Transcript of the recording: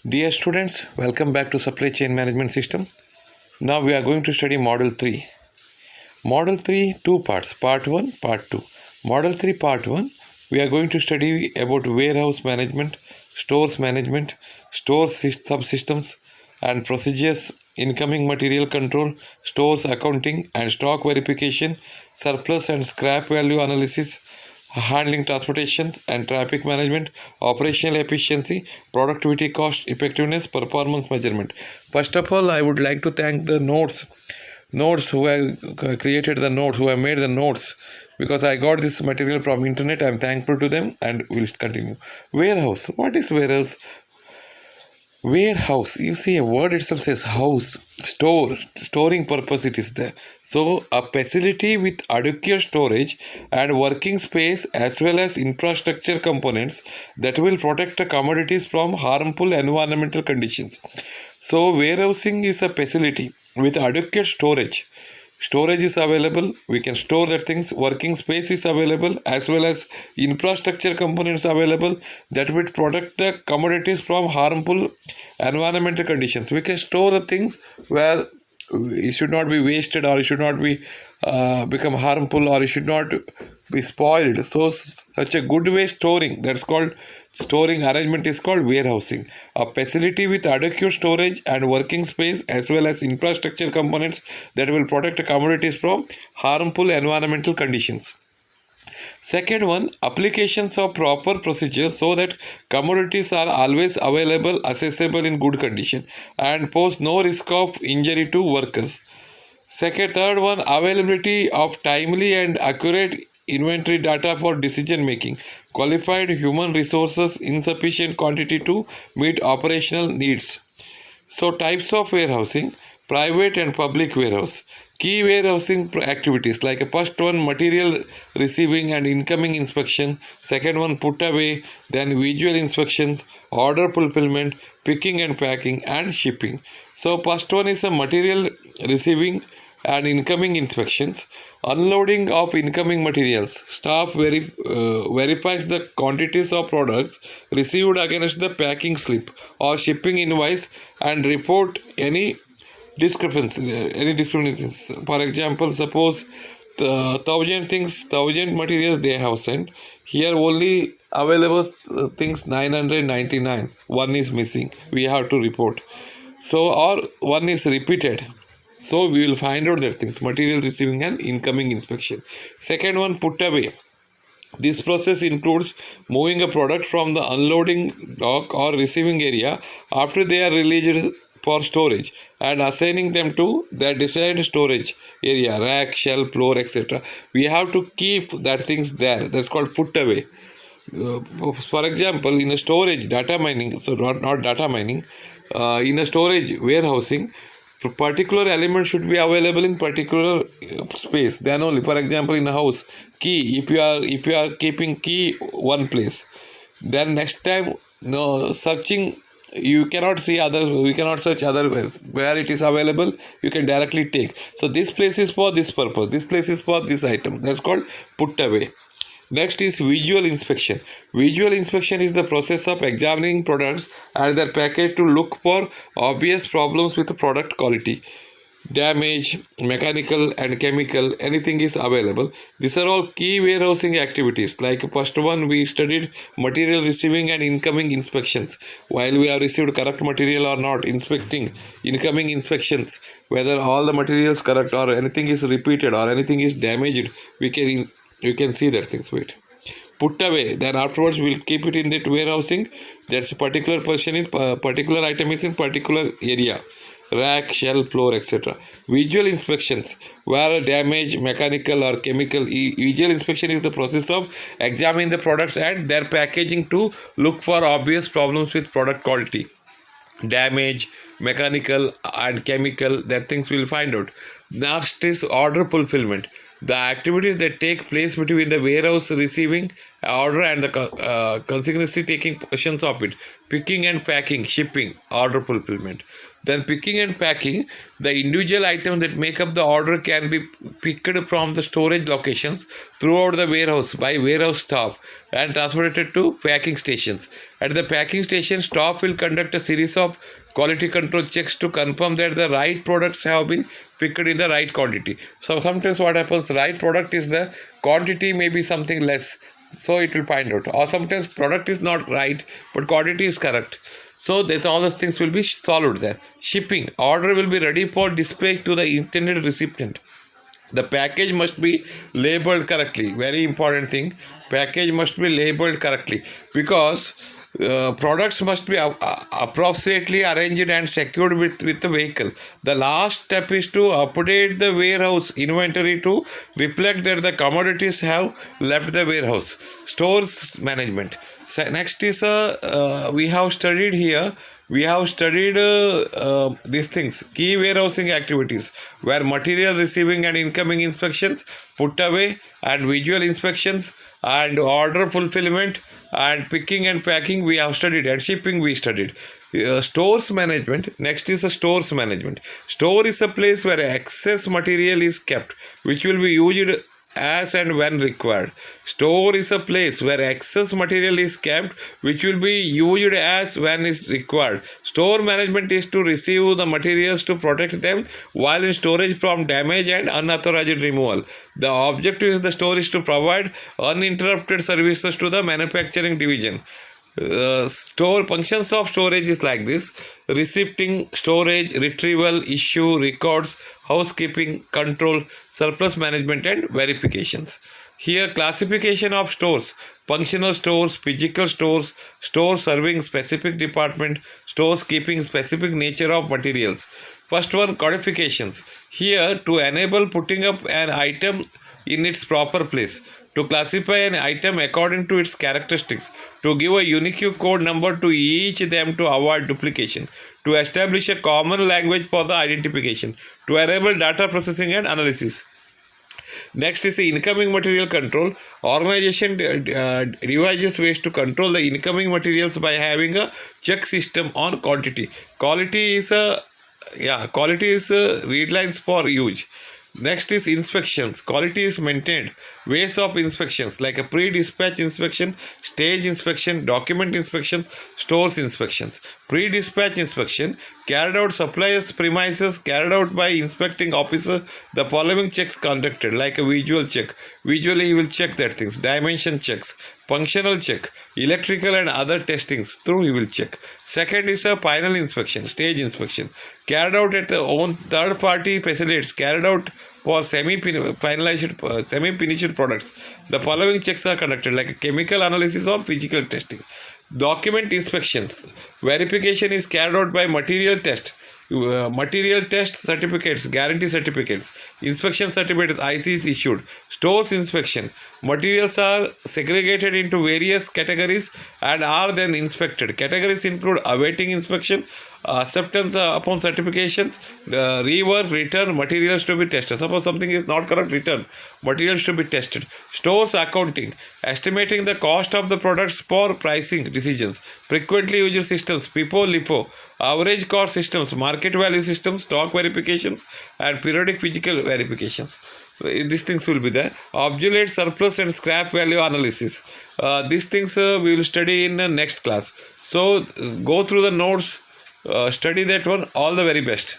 Dear students, welcome back to Supply Chain Management System. Now we are going to study Model 3. Model 3, two parts, Part 1, Part 2. Model 3, Part 1, we are going to study about warehouse management, stores management, subsystems and procedures, incoming material control, stores accounting and stock verification, surplus and scrap value analysis, handling transportations and traffic management, operational efficiency, productivity, cost effectiveness, performance measurement. First of all, I would like to thank the notes who have created the notes, who have made the notes, because I got this material from internet. I am thankful to them and will continue. Warehouse. What is warehouse? Warehouse, you see, a word itself says house, storing purpose it is there. So a facility with adequate storage and working space as well as infrastructure components that will protect the commodities from harmful environmental conditions. So warehousing is a facility with adequate storage is available, we can store the things, working space is available, as well as infrastructure components available that will protect the commodities from harmful environmental conditions. We can store the things where it should not be wasted, or it should not be become harmful, or it should not be spoiled. So such a good way storing, that's called storing arrangement, is called warehousing. A facility with adequate storage and working space as well as infrastructure components that will protect commodities from harmful environmental conditions. Second one, applications of proper procedures so that commodities are always available, accessible in good condition and pose no risk of injury to workers. Third one, availability of timely and accurate inventory data for decision making, qualified human resources in sufficient quantity to meet operational needs. So, types of warehousing: private and public warehouse. Key warehousing activities like a first one, material receiving and incoming inspection. Second one, put away. Then visual inspections, order fulfillment, picking and packing, and shipping. So, first one is a material receiving and incoming inspections. Unloading of incoming materials. Staff verifies the quantities of products received against the packing slip or shipping invoice and report any discrepancies. For example, suppose the thousand materials they have sent. Here only available things 999. One is missing. We have to report. So, or one is repeated. So we will find out that things, material receiving and incoming inspection. Second one, put away. This process includes moving a product from the unloading dock or receiving area after they are released for storage and assigning them to their desired storage area, rack, shelf, floor, etc. We have to keep that things there. That's called put away. For example, in a storage data mining, so not data mining, in a storage warehousing, particular element should be available in particular space. Then only, for example, in a house, key. If you are keeping key one place, then next time no searching, you cannot see other. We cannot search otherwise. Where it is available, you can directly take. So this place is for this purpose. This place is for this item. That's called put away. Next is visual inspection. Visual inspection is the process of examining products and their package to look for obvious problems with the product quality, damage, mechanical and chemical, anything is available. These are all key warehousing activities. Like first one, we studied material receiving and incoming inspections. While we have received correct material or not, inspecting, incoming inspections, whether all the materials correct or anything is repeated or anything is damaged, you can see that things. Wait, put away, then afterwards we'll keep it in that warehousing. That's a particular person is particular item is in particular area, rack, shelf, floor, etc. Visual inspections, where damage, mechanical or chemical. Visual inspection is the process of examining the products and their packaging to look for obvious problems with product quality, damage, mechanical and chemical, that things we'll find out. Next is order fulfillment. The activities that take place between the warehouse receiving order and the consignee taking possession of it. Picking and packing, shipping, order fulfillment. Then picking and packing, the individual items that make up the order can be picked from the storage locations throughout the warehouse by warehouse staff and transported to packing stations. At the packing station, staff will conduct a series of quality control checks to confirm that the right products have been picked in the right quantity. So sometimes what happens, right product is the quantity may be something less, so it will find out. Or sometimes product is not right, but quantity is correct. So that all those things will be solved there. Shipping, order will be ready for dispatch to the intended recipient. The package must be labeled correctly. Very important thing. Package must be labeled correctly, because products must be appropriately arranged and secured with the vehicle. The last step is to update the warehouse inventory to reflect that the commodities have left the warehouse. Stores management. So next is we have studied here. We have studied these things, key warehousing activities, where material receiving and incoming inspections, put away and visual inspections, and order fulfillment, and picking and packing we have studied, and shipping we studied. Stores management. Next is a stores management. Store is a place where excess material is kept, which will be used as and when required. Store is a place where excess material is kept, which will be used as when is required. Store management is to receive the materials to protect them while in storage from damage and unauthorized removal. The objective of the store is to provide uninterrupted services to the manufacturing division. Store functions of storage is like this: receiving, storage, retrieval, issue, records, housekeeping, control, surplus management, and verifications. Here, classification of stores: functional stores, physical stores, stores serving specific department, stores keeping specific nature of materials. First one, codifications. Here, to enable putting up an item in its proper place, to classify an item according to its characteristics, to give a unique code number to each them to avoid duplication, to establish a common language for the identification, to enable data processing and analysis. Next is the incoming material control. Organization devises ways to control the incoming materials by having a check system on quantity. Quality is read lines for use. Next is inspections. Quality is maintained. Ways of inspections like a pre-dispatch inspection, stage inspection, document inspections, stores inspections. Pre-dispatch inspection carried out suppliers' premises, carried out by inspecting officer. The following checks conducted, like a visual check. Visually he will check that things. Dimension checks, functional check, electrical and other testings through he will check. Second is a final inspection, stage inspection, carried out at the own third party facilities, carried out for semi-finished products. The following checks are conducted, like a chemical analysis or physical testing. Document inspections. Verification is carried out by material test certificates, guarantee certificates, inspection certificates, ICs issued. Stores inspection. Materials are segregated into various categories and are then inspected. Categories include awaiting inspection, acceptance upon certifications, rework, return, materials to be tested. Suppose something is not correct, return, materials to be tested. Stores accounting, estimating the cost of the products for pricing decisions. Frequently used systems, FIFO, LIFO, average cost systems, market value systems, stock verifications, and periodic physical verifications. These things will be there. Obsolete, surplus, and scrap value analysis. These things we will study in the next class. So go through the notes, study that one. All the very best.